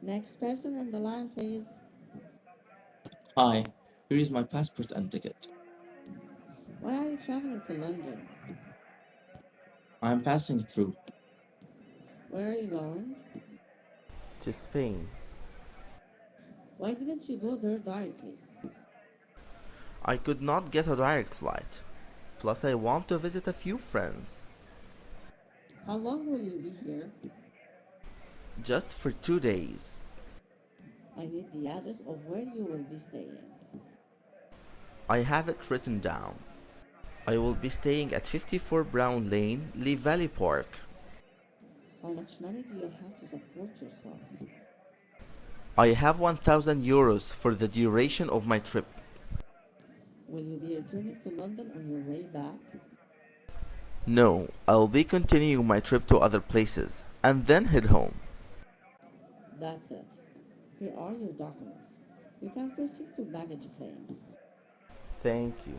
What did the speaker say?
Next person on the line, please. Hi, here is my passport and ticket. Why are you traveling to London? I am passing through. Where are you going? To Spain. Why didn't you go there directly? I could not get a direct flight. Plus, I want to visit a few friends. How long will you be here? Just for 2 days. I need the address of where you will be staying. I have it written down. I will be staying at 54 Brown Lane, Lee Valley Park. How much money do you have to support yourself? I have 1000 euros for the duration of my trip. Will you be returning to London on your way back? No, I'll be continuing my trip to other places and then head home. That's it. Here are your documents. You can proceed to baggage claim. Thank you.